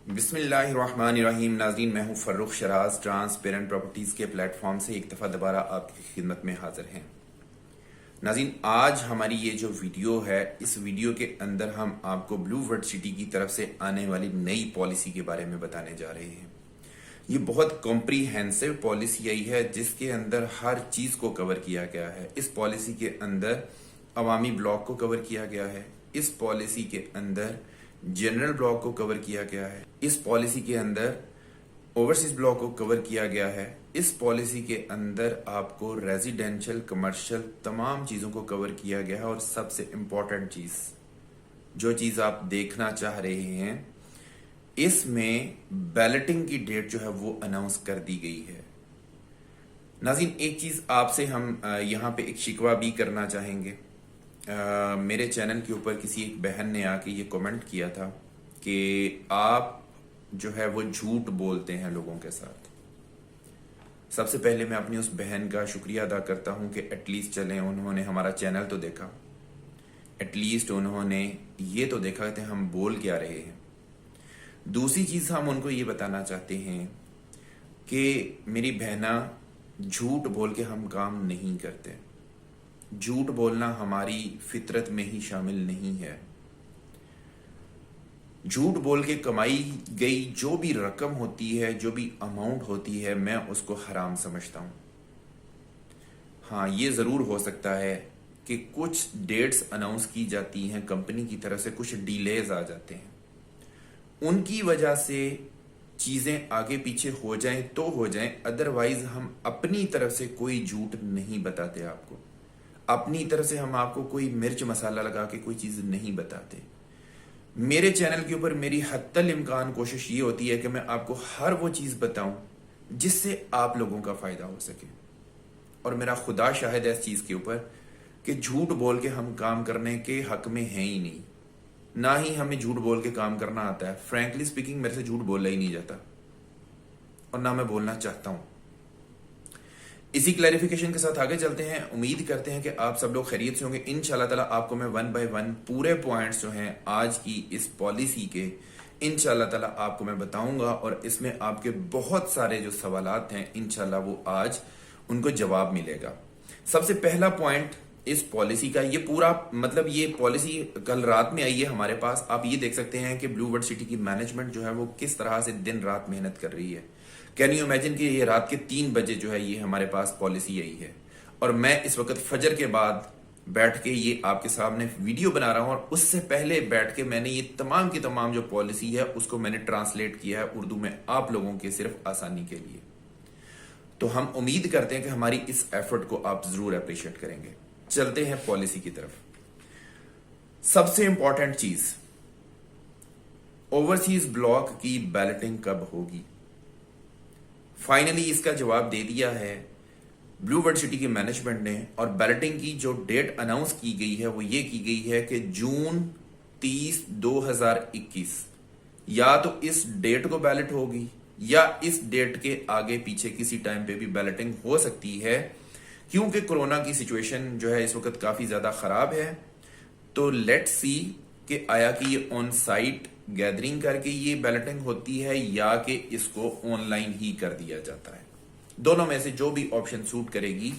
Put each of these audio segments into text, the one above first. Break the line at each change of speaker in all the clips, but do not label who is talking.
बिस्मिल्लाहिर्रहमानिर्रहीम। नाज़रीन, मैं हूं फर्रुख शराज। ट्रांसपेरेंट प्रॉपर्टीज के प्लेटफॉर्म से एक दफ़ा दोबारा आपकी खिदमत में हाजिर हैं। नाज़रीन, आज हमारी ये जो वीडियो है, इस वीडियो के अंदर हम आपको ब्लू वर्ड सिटी की तरफ से आने वाली नई पॉलिसी के बारे में बताने जा रहे हैं। ये बहुत कॉम्प्रीहेंसिव पॉलिसी आई है जिसके अंदर हर चीज़ को कवर किया गया है। इस पॉलिसी के अंदर अवामी ब्लॉक को कवर किया गया है। इस पॉलिसी के अंदर जनरल ब्लॉक को कवर किया गया है। इस पॉलिसी के अंदर ओवरसीज ब्लॉक को कवर किया गया है। इस पॉलिसी के अंदर आपको रेजिडेंशियल, कमर्शियल तमाम चीजों को कवर किया गया है। और सबसे इंपॉर्टेंट चीज, जो चीज आप देखना चाह रहे हैं, इसमें बैलेटिंग की डेट जो है वो अनाउंस कर दी गई है। नाज़रीन, एक चीज आपसे हम यहाँ पे एक शिकवा भी करना चाहेंगे। मेरे चैनल के ऊपर किसी एक बहन ने आके ये कमेंट किया था कि आप जो है वो झूठ बोलते हैं लोगों के साथ। सबसे पहले मैं अपनी उस बहन का शुक्रिया अदा करता हूं कि एटलीस्ट चलें उन्होंने हमारा चैनल तो देखा, एटलीस्ट उन्होंने ये तो देखा कि हम बोल क्या रहे हैं। दूसरी चीज हम उनको ये बताना चाहते हैं कि मेरी बहना, झूठ बोल के हम काम नहीं करते। झूठ बोलना हमारी फितरत में ही शामिल नहीं है। झूठ बोल के कमाई गई जो भी रकम होती है, जो भी अमाउंट होती है, मैं उसको हराम समझता हूं। हाँ, ये जरूर हो सकता है कि कुछ डेट्स अनाउंस की जाती हैं कंपनी की तरफ से, कुछ डिलेज आ जाते हैं, उनकी वजह से चीजें आगे पीछे हो जाएं तो हो जाएं। अदरवाइज हम अपनी तरफ से कोई झूठ नहीं बताते आपको। अपनी तरफ से हम आपको कोई मिर्च मसाला लगा के कोई चीज नहीं बताते। मेरे चैनल के ऊपर मेरी हत्तल इम्कान कोशिश ये होती है कि मैं आपको हर वो चीज बताऊं जिससे आप लोगों का फायदा हो सके। और मेरा खुदा शाहिद है इस चीज के ऊपर कि झूठ बोल के हम काम करने के हक में हैं ही नहीं। ना ही हमें झूठ बोल के काम करना आता है। फ्रैंकली स्पीकिंग, मेरे से झूठ बोला ही नहीं जाता और ना मैं बोलना चाहता हूं। इसी क्लैरिफिकेशन के साथ आगे चलते हैं। उम्मीद करते हैं कि आप सब लोग खैरियत से होंगे। इंशाल्लाह ताला आपको मैं 1 बाय 1 पूरे पॉइंट्स जो हैं आज की इस पॉलिसी के, इंशाल्लाह ताला आपको मैं बताऊंगा। और इसमें आपके बहुत सारे जो सवालात हैं, इंशाल्लाह वो आज उनको जवाब मिलेगा। सबसे पहला पॉइंट इस पॉलिसी का, ये पूरा मतलब ये पॉलिसी कल रात में आई है हमारे पास। आप ये देख सकते हैं कि ब्लू वर्ड सिटी की मैनेजमेंट जो है वो किस तरह से दिन रात मेहनत कर रही है। कैन यू इमेजिन कि ये रात के 3 बजे जो है ये हमारे पास पॉलिसी आई है और मैं इस वक्त फजर के बाद बैठ के ये आपके सामने वीडियो बना रहा हूं। और उससे पहले बैठ के मैंने ये तमाम की तमाम जो पॉलिसी है उसको मैंने ट्रांसलेट किया है उर्दू में आप लोगों के सिर्फ आसानी के लिए। तो हम उम्मीद करते हैं कि हमारी इस एफर्ट को आप जरूर अप्रिशिएट करेंगे। चलते हैं पॉलिसी की तरफ। सबसे इंपॉर्टेंट चीज, ओवरसीज ब्लॉक की बैलेटिंग कब होगी? फाइनली इसका जवाब दे दिया है ब्लू वर्ड सिटी की मैनेजमेंट ने। और बैलेटिंग की जो डेट अनाउंस की गई है वो ये की गई है कि जून 30, 2021। या तो इस डेट को बैलेट होगी या इस डेट के आगे पीछे किसी टाइम पे भी बैलेटिंग हो सकती है, क्योंकि कोरोना की सिचुएशन जो है इस वक्त काफी ज्यादा खराब है। तो लेट्स सी कि आया कि ये ऑन साइट गैदरिंग करके ये बैलेटिंग होती है या कि इसको ऑनलाइन ही कर दिया जाता है। दोनों में से जो भी ऑप्शन सूट करेगी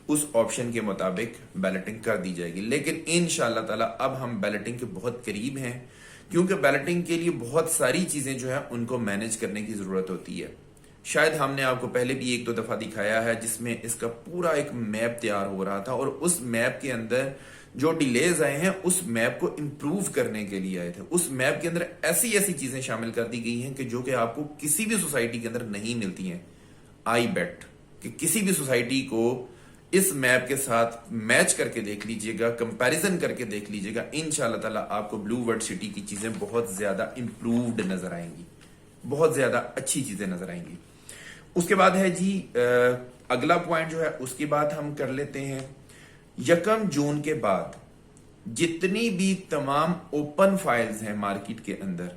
उस ऑप्शन के मुताबिक बैलेटिंग कर दी जाएगी। लेकिन इंशाल्लाह ताला अब हम बैलेटिंग के बहुत करीब हैं, क्योंकि बैलेटिंग के लिए बहुत सारी चीजें जो है उनको मैनेज करने की जरूरत होती है। शायद हमने आपको पहले भी 1-2 दफा दिखाया है जिसमें इसका पूरा एक मैप तैयार हो रहा था और उस मैप के अंदर जो डिलेज आए हैं उस मैप को इंप्रूव करने के लिए आए थे। उस मैप के अंदर ऐसी ऐसी चीजें शामिल कर दी गई हैं कि जो कि आपको किसी भी सोसाइटी के अंदर नहीं मिलती हैं। आई बेट कि किसी भी सोसाइटी को इस मैप के साथ मैच करके देख लीजिएगा, कंपैरिजन करके देख लीजिएगा। इंशाल्लाह ताला आपको ब्लू वर्ड सिटी की चीजें बहुत ज्यादा इंप्रूव्ड नजर आएंगी, बहुत ज्यादा अच्छी चीजें नजर आएंगी। उसके बाद है जी अगला पॉइंट जो है उसकी बात हम कर लेते हैं। 1 जून के बाद जितनी भी तमाम ओपन फाइल्स हैं मार्केट के अंदर,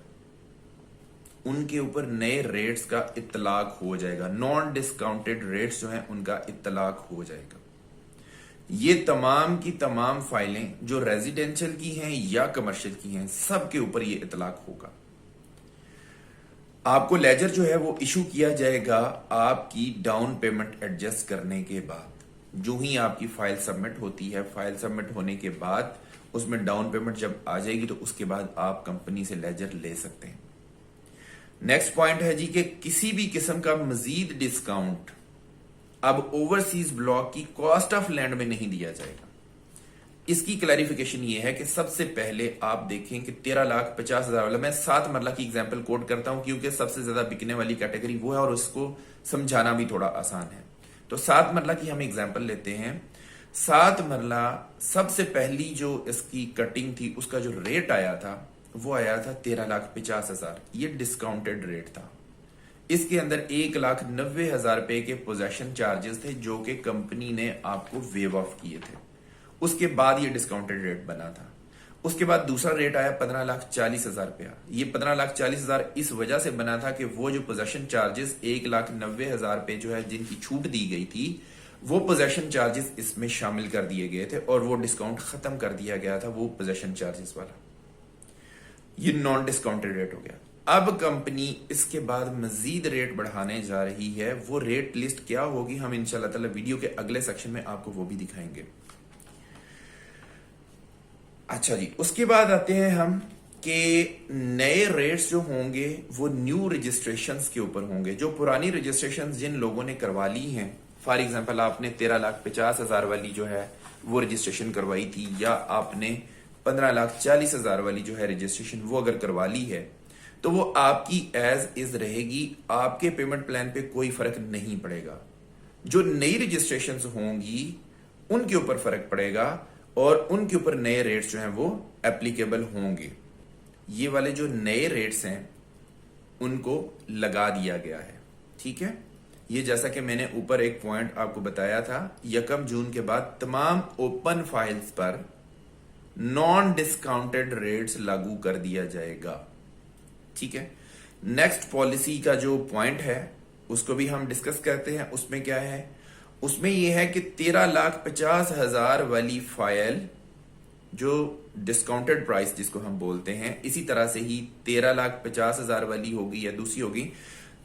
उनके ऊपर नए रेट्स का इत्तलाक हो जाएगा। नॉन डिस्काउंटेड रेट्स जो हैं उनका इत्तलाक हो जाएगा। ये तमाम की तमाम फाइलें जो रेजिडेंशियल की हैं या कमर्शियल की हैं, सब के ऊपर ये इतलाक होगा। आपको लेजर जो है वो इशू किया जाएगा आपकी डाउन पेमेंट एडजस्ट करने के बाद। जो ही आपकी फाइल सबमिट होती है, फाइल सबमिट होने के बाद उसमें डाउन पेमेंट जब आ जाएगी तो उसके बाद आप कंपनी से लेजर ले सकते हैं। नेक्स्ट पॉइंट है जी कि किसी भी किस्म का मजीद डिस्काउंट अब ओवरसीज ब्लॉक की कॉस्ट ऑफ लैंड में नहीं दिया जाएगा। इसकी क्लैरिफिकेशन ये है कि सबसे पहले आप देखें कि 13,50,000 वाला, मैं 7 मरला की एग्जांपल कोट करता हूं क्योंकि सबसे ज्यादा बिकने वाली कैटेगरी वो है और उसको समझाना भी थोड़ा आसान है। तो 7 मरला की हम एग्जांपल लेते हैं। 7 मरला सबसे पहली जो इसकी कटिंग थी उसका जो रेट आया था वो आया था 13,50,000। ये डिस्काउंटेड रेट था। इसके अंदर 1,90,000 रुपए के पोजेशन चार्जेस थे जो कि कंपनी ने आपको वेव ऑफ किए थे। उसके बाद ये डिस्काउंटेड रेट बना था। उसके बाद दूसरा रेट आया 15,40,000 रुपया। ये 15,40,000 इस वजह से बना था कि वो जो पोजेशन चार्जेस 1,90,000 रुपए जो है जिनकी छूट दी गई थी वो पोजेशन चार्जेस इसमें शामिल कर दिए गए थे और वो डिस्काउंट खत्म कर दिया गया था वो पोजेशन चार्जेस वाला। ये नॉन डिस्काउंटेड रेट हो गया। अब कंपनी इसके बाद मजीद रेट बढ़ाने जा रही है। वो रेट लिस्ट क्या होगी हम इंशाल्लाह ताला वीडियो के अगले सेक्शन में आपको वो भी दिखाएंगे। अच्छा जी, उसके बाद आते हैं हम कि नए रेट्स जो होंगे वो न्यू रजिस्ट्रेशंस के ऊपर होंगे। जो पुरानी रजिस्ट्रेशंस जिन लोगों ने करवा ली हैं, फॉर एग्जांपल आपने 13,50,000 वाली जो है वो रजिस्ट्रेशन करवाई थी या आपने 15,40,000 वाली जो है रजिस्ट्रेशन वो अगर करवा ली है तो वो आपकी एज इज रहेगी। आपके पेमेंट प्लान पे कोई फर्क नहीं पड़ेगा। जो नई रजिस्ट्रेशंस होंगी उनके ऊपर फर्क पड़ेगा और उनके ऊपर नए रेट्स जो हैं वो एप्लीकेबल होंगे। ये वाले जो नए रेट्स हैं उनको लगा दिया गया है। ठीक है, ये जैसा कि मैंने ऊपर एक पॉइंट आपको बताया था, 1 जून के बाद तमाम ओपन फाइल्स पर नॉन डिस्काउंटेड रेट्स लागू कर दिया जाएगा। ठीक है, नेक्स्ट पॉलिसी का जो पॉइंट है उसको भी हम डिस्कस करते हैं। उसमें क्या है, उसमें यह है कि 13,50,000 वाली फाइल जो डिस्काउंटेड प्राइस जिसको हम बोलते हैं, इसी तरह से ही 13,50,000 वाली होगी या दूसरी होगी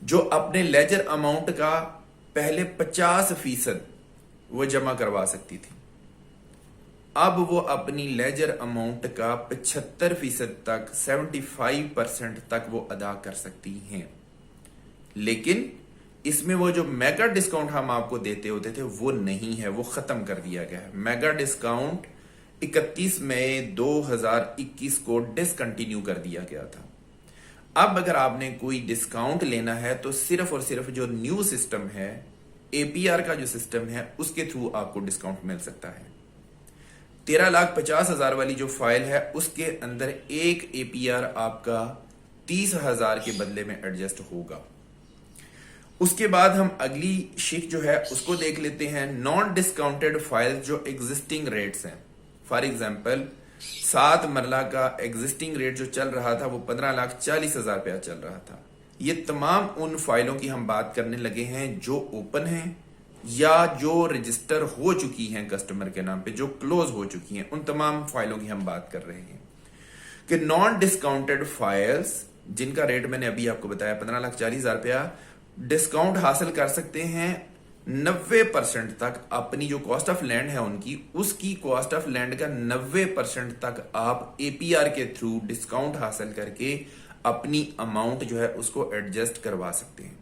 जो अपने लेजर अमाउंट का पहले 50% वो जमा करवा सकती थी। अब वो अपनी लेजर अमाउंट का 75% तक 75% तक वो अदा कर सकती हैं। लेकिन इसमें वो जो मेगा डिस्काउंट हम आपको देते होते थे वो नहीं है, वो खत्म कर दिया गया है। मेगा डिस्काउंट 31 मई 2021 को डिसकंटिन्यू कर दिया गया था। अब अगर आपने कोई डिस्काउंट लेना है तो सिर्फ और सिर्फ जो न्यू सिस्टम है, एपीआर का जो सिस्टम है, उसके थ्रू आपको डिस्काउंट मिल सकता है। 13,50,000 वाली जो फाइल है उसके अंदर एक एपीआर आपका 30,000 के बदले में एडजस्ट होगा। उसके बाद हम अगली शिक जो है उसको देख लेते हैं। नॉन डिस्काउंटेड फाइल जो एग्जिस्टिंग रेट्स हैं, फॉर एग्जांपल 7 मरला का एग्जिस्टिंग रेट जो चल रहा था वो 15,40,000 रुपया चल रहा था। ये तमाम उन फाइलों की हम बात करने लगे हैं जो ओपन हैं या जो रजिस्टर हो चुकी हैं कस्टमर के नाम पे, जो क्लोज हो चुकी हैं, उन तमाम फाइलों की हम बात कर रहे हैं कि नॉन डिस्काउंटेड फाइल्स जिनका रेट मैंने अभी आपको बताया 15,40,000 रुपया, डिस्काउंट हासिल कर सकते हैं 90% तक। अपनी जो कॉस्ट ऑफ लैंड है उनकी, उसकी कॉस्ट ऑफ लैंड का 90% तक आप एपीआर के थ्रू डिस्काउंट हासिल करके अपनी अमाउंट जो है उसको एडजस्ट करवा सकते हैं।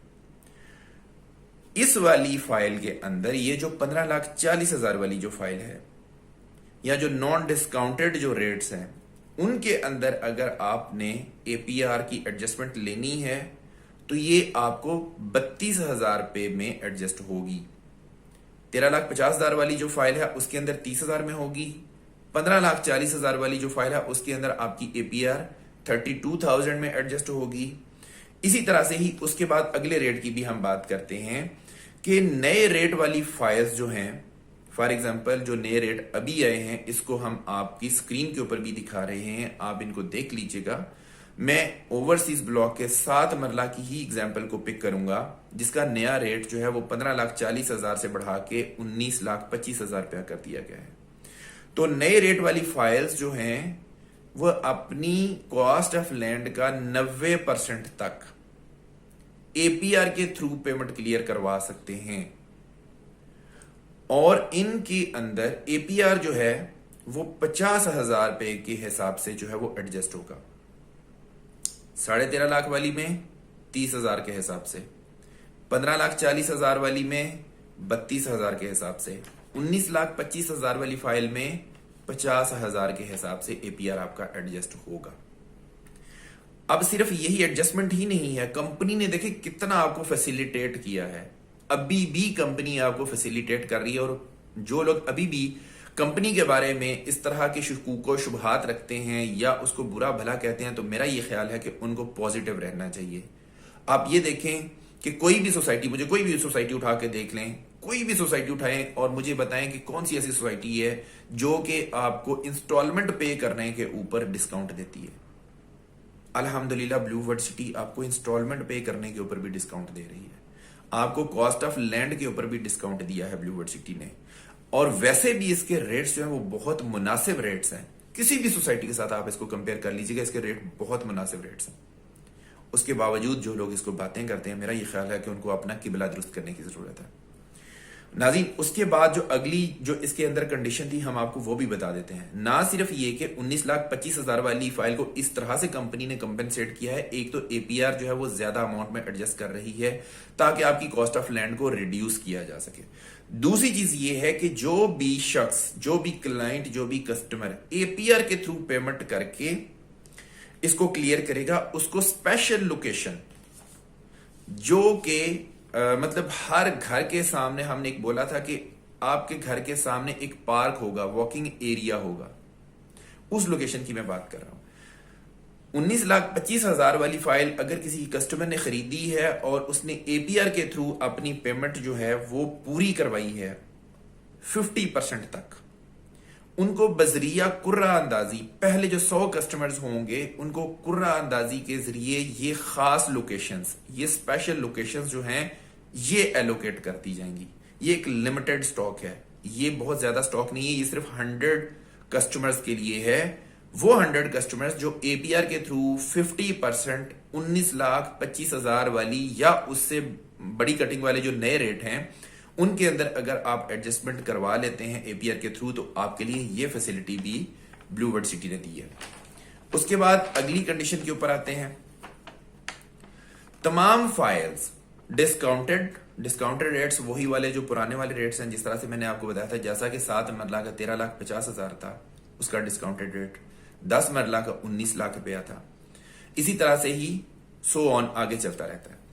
इस वाली फाइल के अंदर ये जो 15,40,000 वाली जो फाइल है या जो नॉन डिस्काउंटेड जो रेट्स हैं उनके अंदर अगर आपने एपीआर की एडजस्टमेंट लेनी है तो ये आपको 32,000 रुपए में एडजस्ट होगी। 13,50,000 वाली जो फाइल है उसके अंदर 30,000 में होगी। 15,40,000 वाली जो फाइल है उसके अंदर आपकी एपीआर 32,000 में एडजस्ट होगी। इसी तरह से ही उसके बाद अगले रेट की भी हम बात करते हैं कि नए रेट वाली फाइल्स जो हैं, फॉर एग्जांपल जो नए रेट अभी आए हैं इसको हम आपकी स्क्रीन के ऊपर भी दिखा रहे हैं, आप इनको देख लीजिएगा। मैं ओवरसीज ब्लॉक के 7 मरला की ही एग्जांपल को पिक करूंगा जिसका नया रेट जो है वो 15,40,000 से बढ़ा के 19,25,000 रुपया कर दिया गया है। तो नए रेट वाली फाइल्स जो हैं वो अपनी कॉस्ट ऑफ लैंड का 90% तक एपीआर के थ्रू पेमेंट क्लियर करवा सकते हैं। और इनके अंदर एपीआर जो है वो 50,000 रुपए के हिसाब से जो है वो एडजस्ट होगा। 13.5 लाख वाली में 30,000 के हिसाब से, 15,40,000 वाली में 32,000 के हिसाब से, 19,25,000 वाली फाइल में 50,000 के हिसाब से एपीआर आपका एडजस्ट होगा। अब सिर्फ यही एडजस्टमेंट ही नहीं है, कंपनी ने देखे कितना आपको फैसिलिटेट किया है। अभी भी कंपनी आपको फैसिलिटेट कर रही है, और जो लोग अभी भी कंपनी के बारे में इस तरह के शुकूक शुबहात रखते हैं या उसको बुरा भला कहते हैं, तो मेरा ये ख्याल है कि उनको पॉजिटिव रहना चाहिए। आप ये देखें कि कोई भी सोसाइटी, मुझे कोई भी सोसाइटी उठा के देख लें, कोई भी सोसाइटी उठाएं और मुझे बताएं कि कौन सी ऐसी सोसाइटी है जो कि आपको इंस्टॉलमेंट पे करने के ऊपर डिस्काउंट देती है। अल्हम्दुलिल्लाह ब्लू वर्ड सिटी आपको इंस्टॉलमेंट पे करने के ऊपर भी डिस्काउंट दे रही है, आपको कॉस्ट ऑफ लैंड के ऊपर भी डिस्काउंट दिया है ब्लू वर्ड सिटी ने। और वैसे भी इसके रेट्स जो है वो बहुत मुनासिब रेट्स हैं। किसी भी सोसाइटी के साथ आप इसको कंपेयर कर लीजिएगा, इसके रेट बहुत मुनासिब रेट्स हैं। उसके बावजूद जो लोग इसको बातें करते हैं, मेरा ये ख्याल है कि उनको अपना किबला दुरुस्त करने की जरूरत है। नाज़रीन, उसके बाद जो अगली जो इसके अंदर कंडीशन थी हम आपको वो भी बता देते हैं। ना सिर्फ ये कि 19,25,000 वाली फाइल को इस तरह से कंपनी ने कंपेंसेट किया है, एक तो एपीआर जो है वो ज्यादा अमाउंट में एडजस्ट कर रही है ताकि आपकी कॉस्ट ऑफ लैंड को रिड्यूस किया जा सके। दूसरी चीज ये है कि जो भी शख्स, जो भी क्लाइंट, जो भी कस्टमर एपीआर के थ्रू पेमेंट करके इसको क्लियर करेगा, उसको स्पेशल लोकेशन जो कि मतलब हर घर के सामने, हमने एक बोला था कि आपके घर के सामने एक पार्क होगा, वॉकिंग एरिया होगा, उस लोकेशन की मैं बात कर रहा हूं। 19,25,000 वाली फाइल अगर किसी कस्टमर ने खरीदी है और उसने एपीआर के थ्रू अपनी पेमेंट जो है वो पूरी करवाई है 50% तक, उनको बजरिया कुर्रा अंदाजी, पहले जो 100 कस्टमर्स होंगे उनको कुर्रा अंदाजी के जरिए ये खास लोकेशंस, ये स्पेशल लोकेशंस जो हैं ये एलोकेट कर दी जाएंगी। ये एक लिमिटेड स्टॉक है, ये बहुत ज्यादा स्टॉक नहीं है, ये सिर्फ 100 कस्टमर्स के लिए है। वो 100 कस्टमर्स जो एपीआर के थ्रू 50% 19,25,000 वाली या उससे बड़ी कटिंग वाले जो नए रेट हैं उनके अंदर अगर आप एडजस्टमेंट करवा लेते हैं एपीआर के थ्रू, तो आपके लिए ये फैसिलिटी भी ब्लू वर्ड सिटी ने दी है। उसके बाद अगली कंडीशन के ऊपर आते हैं। तमाम फाइल्स डिस्काउंटेड रेट्स वही वाले जो पुराने वाले रेट्स हैं, जिस तरह से मैंने आपको बताया था, जैसा कि 7 मरला का 13,50,000 था उसका डिस्काउंटेड रेट, 10 मरला का 19 लाख रुपया था, इसी तरह से ही सो ऑन आगे चलता रहता है।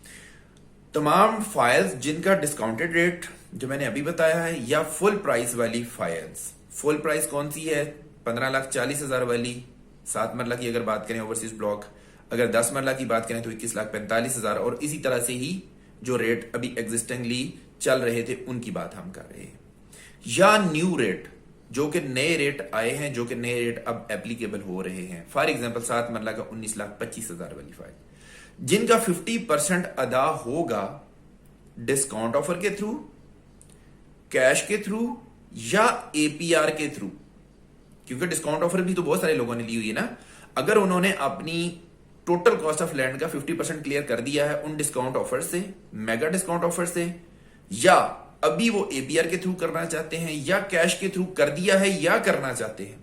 तमाम फाइल्स जिनका डिस्काउंटेड रेट जो मैंने अभी बताया है, या फुल प्राइस वाली फाइल्स, फुल प्राइस कौन सी है, 15,40,000 वाली 7 मरला की अगर बात करें ओवरसीज ब्लॉक, अगर 10 मरला की बात करें तो 21,45,000, और इसी तरह से ही जो रेट अभी एग्जिस्टिंगली चल रहे थे उनकी बात हम कर रहे हैं। या न्यू रेट जो कि नए रेट आए हैं, जो कि नए रेट अब एप्लीकेबल हो रहे हैं। फॉर एग्जांपल 7 मरला का 19,25,000 वाली फाइल, जिनका 50% अदा होगा डिस्काउंट ऑफर के थ्रू, कैश के थ्रू या एपीआर के थ्रू, क्योंकि डिस्काउंट ऑफर भी तो बहुत सारे लोगों ने ली हुई है ना। अगर उन्होंने अपनी टोटल कॉस्ट ऑफ लैंड का 50% क्लियर कर दिया है उन डिस्काउंट ऑफर से, मेगा डिस्काउंट ऑफर से, या अभी वो एपीआर के थ्रू करना चाहते हैं या कैश के थ्रू कर दिया है या करना चाहते हैं,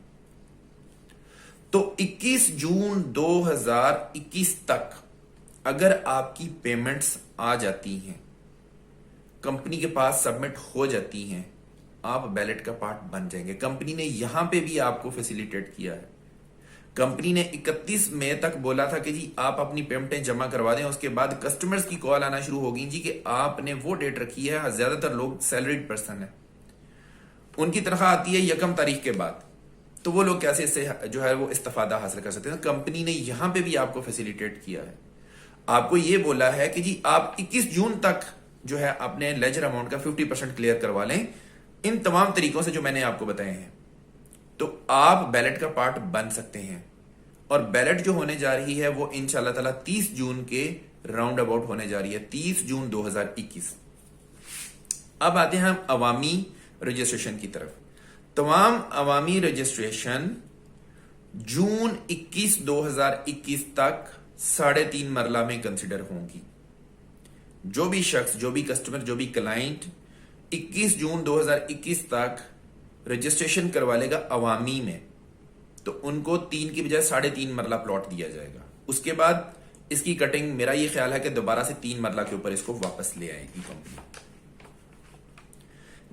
तो 21 जून 2021 तक अगर आपकी पेमेंट्स आ जाती हैं, कंपनी के पास सबमिट हो जाती हैं, आप बैलेट का पार्ट बन जाएंगे। कंपनी ने यहां पे भी आपको फैसिलिटेट किया है। कंपनी ने 31 मई तक बोला था कि जी आप अपनी पेमेंटें जमा करवा दें, उसके बाद कस्टमर्स की कॉल आना शुरू होगी जी कि आपने वो डेट रखी है। ज्यादातर लोग सैलरीड पर्सन है, उनकी तनख्वाह आती है 1 तारीख के बाद, तो वो लोग कैसे इससे जो है वो इस्तेफादा हासिल कर सकते हैं। कंपनी ने यहां पे भी आपको फैसिलिटेट किया है, आपको ये बोला है कि जी आप 21 जून तक जो है अपने लेजर अमाउंट का 50% क्लियर करवा लें इन तमाम तरीकों से जो मैंने आपको बताए हैं, तो आप बैलेट का पार्ट बन सकते हैं। और बैलेट जो होने जा रही है वो इंशाल्लाह ताला 30 जून के राउंड अबाउट होने जा रही है, 30 जून 2021। अब आते हैं हम अवामी रजिस्ट्रेशन की तरफ। तमाम अवामी रजिस्ट्रेशन जून 21 2021 तक 3.5 मरला में कंसिडर होंगी। जो भी शख्स, जो भी कस्टमर, जो भी क्लाइंट 21 जून 2021 तक रजिस्ट्रेशन करवा लेगा अवामी में, तो उनको 3 की बजाय 3.5 मरला प्लॉट दिया जाएगा। उसके बाद इसकी कटिंग मेरा ये ख्याल है कि दोबारा से 3 मरला के ऊपर इसको वापस ले आएगी कंपनी।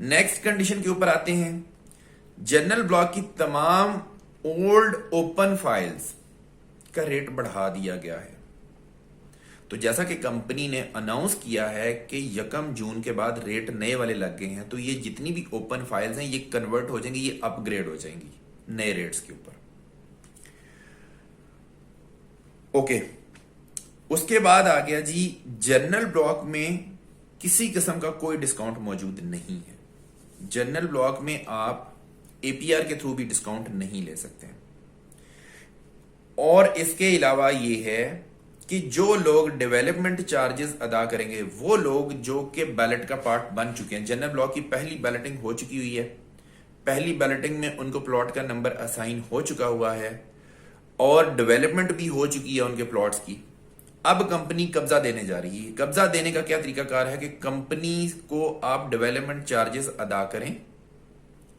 नेक्स्ट कंडीशन के ऊपर आते हैं। जनरल ब्लॉक की तमाम ओल्ड ओपन फाइल्स का रेट बढ़ा दिया गया है। तो जैसा कि कंपनी ने अनाउंस किया है कि 1 जून के बाद रेट नए वाले लग गए हैं, तो ये जितनी भी ओपन फाइल्स हैं ये कन्वर्ट हो जाएंगी, ये अपग्रेड हो जाएंगी नए रेट्स के ऊपर। ओके, उसके बाद आ गया जी, जनरल ब्लॉक में किसी किस्म का कोई डिस्काउंट मौजूद नहीं है। जनरल ब्लॉक में आप एपीआर के थ्रू भी डिस्काउंट नहीं ले सकते। और इसके अलावा ये है कि जो लोग डेवलपमेंट चार्जेस अदा करेंगे, वो लोग जो कि बैलेट का पार्ट बन चुके हैं, जनरल ब्लॉक की पहली बैलेटिंग हो चुकी हुई है, पहली बैलेटिंग में उनको प्लॉट का नंबर असाइन हो चुका हुआ है और डेवलपमेंट भी हो चुकी है उनके प्लॉट्स की। अब कंपनी कब्जा देने जा रही है। कब्जा देने का क्या तरीकाकार है कि कंपनी को आप डेवलपमेंट चार्जेस अदा करें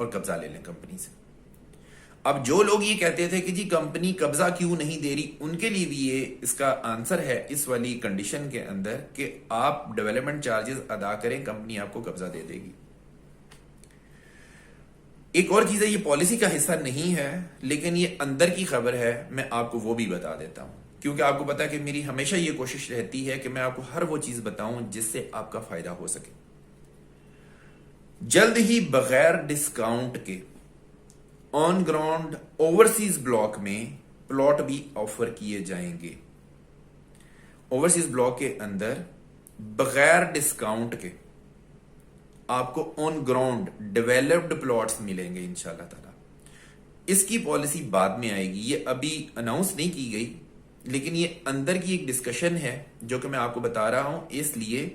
और कब्जा ले लें कंपनी से। अब जो लोग ये कहते थे कि जी कंपनी कब्जा क्यों नहीं दे रही, उनके लिए भी ये इसका आंसर है इस वाली कंडीशन के अंदर कि आप डेवलपमेंट चार्जेस अदा करें, कंपनी आपको कब्जा दे देगी। एक और चीज है, ये पॉलिसी का हिस्सा नहीं है लेकिन ये अंदर की खबर है, मैं आपको वो भी बता देता हूं, क्योंकि आपको पता है कि मेरी हमेशा ये कोशिश रहती है कि मैं आपको हर वो चीज बताऊं जिससे आपका फायदा हो सके। जल्द ही बगैर डिस्काउंट के ऑन ग्राउंड ओवरसीज ब्लॉक में प्लॉट भी ऑफर किए जाएंगे। ओवरसीज ब्लॉक के अंदर बगैर डिस्काउंट के आपको ऑन ग्राउंड डेवलप्ड प्लॉट्स मिलेंगे इंशाल्लाह ताला। इसकी पॉलिसी बाद में आएगी, ये अभी अनाउंस नहीं की गई, लेकिन ये अंदर की एक डिस्कशन है जो कि मैं आपको बता रहा हूं इसलिए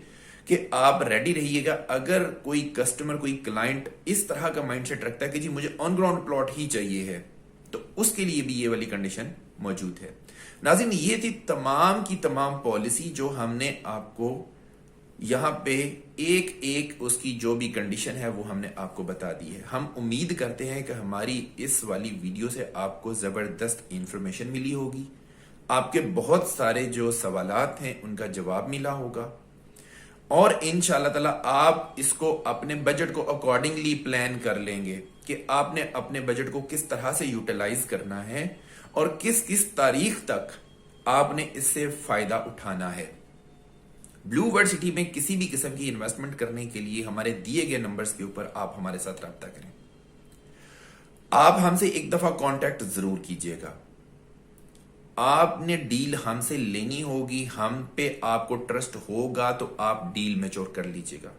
कि आप रेडी रहिएगा। अगर कोई कस्टमर, कोई क्लाइंट इस तरह का माइंडसेट रखता है कि जी मुझे ऑन ग्राउंड प्लॉट ही चाहिए है, तो उसके लिए भी ये वाली कंडीशन मौजूद है। नाज़रीन, ये थी तमाम की तमाम पॉलिसी जो हमने आपको यहां पे एक एक उसकी जो भी कंडीशन है वो हमने आपको बता दी है। हम उम्मीद करते हैं कि हमारी इस वाली वीडियो से आपको जबरदस्त इंफॉर्मेशन मिली होगी, आपके बहुत सारे जो सवालात हैं उनका जवाब मिला होगा और इंशाल्लाह ताला आप इसको अपने बजट को अकॉर्डिंगली प्लान कर लेंगे कि आपने अपने बजट को किस तरह से यूटिलाइज करना है और किस किस तारीख तक आपने इससे फायदा उठाना है। ब्लू वर्ल्ड सिटी में किसी भी किस्म की इन्वेस्टमेंट करने के लिए हमारे दिए गए नंबर्स के ऊपर आप हमारे साथ रब्ता करें। आप हमसे एक दफा कांटेक्ट जरूर कीजिएगा। आपने डील हमसे लेनी होगी, हम पे आपको ट्रस्ट होगा तो आप डील मैच्योर कर लीजिएगा,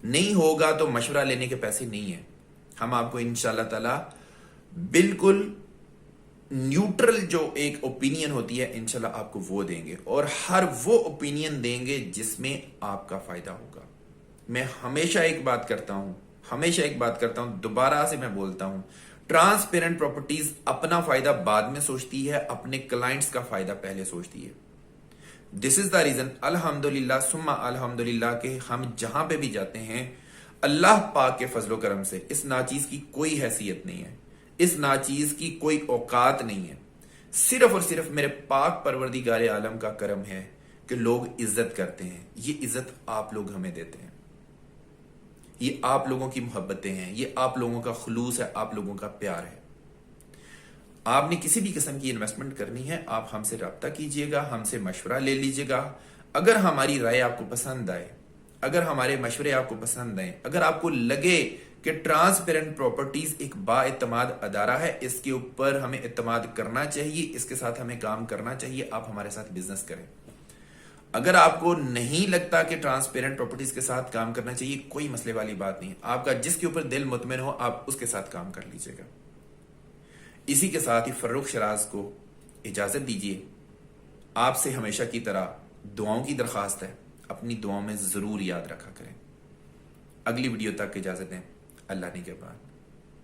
नहीं होगा तो मशवरा लेने के पैसे नहीं है। हम आपको इंशाल्लाह ताला बिल्कुल न्यूट्रल जो एक ओपिनियन होती है इंशाल्लाह आपको वो देंगे और हर वो ओपिनियन देंगे जिसमें आपका फायदा होगा। मैं हमेशा एक बात करता हूं, दोबारा से मैं बोलता हूं, ट्रांसपेरेंट प्रॉपर्टीज अपना फायदा बाद में सोचती है, अपने क्लाइंट्स का फायदा पहले सोचती है। दिस इज द रीजन अल्हम्दुलिल्लाह सुम्मा अल्हम्दुलिल्लाह के हम जहां पे भी जाते हैं अल्लाह पाक के फजलो करम से इस नाचीज की कोई हैसियत नहीं है, इस नाचीज की कोई औकात नहीं है। सिर्फ और सिर्फ मेरे पाक परवरदिगार आलम का करम है कि लोग इज्जत करते हैं। ये इज्जत आप लोग हमें देते हैं, ये आप लोगों की मोहब्बतें हैं, ये आप लोगों का खुलूस है, आप लोगों का प्यार है। आपने किसी भी किस्म की इन्वेस्टमेंट करनी है आप हमसे रब्ता कीजिएगा, हमसे मशवरा ले लीजिएगा। अगर हमारी राय आपको पसंद आए, अगर हमारे मशवरे आपको पसंद आए, अगर आपको लगे कि ट्रांसपेरेंट प्रॉपर्टीज एक बाएतमाद अदारा है, इसके ऊपर हमें इत्तेमाद करना चाहिए, इसके साथ हमें काम करना चाहिए, आप हमारे साथ बिजनेस करें। अगर आपको नहीं लगता कि ट्रांसपेरेंट प्रॉपर्टीज के साथ काम करना चाहिए, कोई मसले वाली बात नहीं, आपका जिसके ऊपर दिल मुतमिन हो आप उसके साथ काम कर लीजिएगा। इसी के साथ ही फर्रुख शराज को इजाजत दीजिए। आपसे हमेशा की तरह दुआओं की दरखास्त है, अपनी दुआओं में जरूर याद रखा करें। अगली वीडियो तक इजाजत दें। अल्लाह ने के बाद।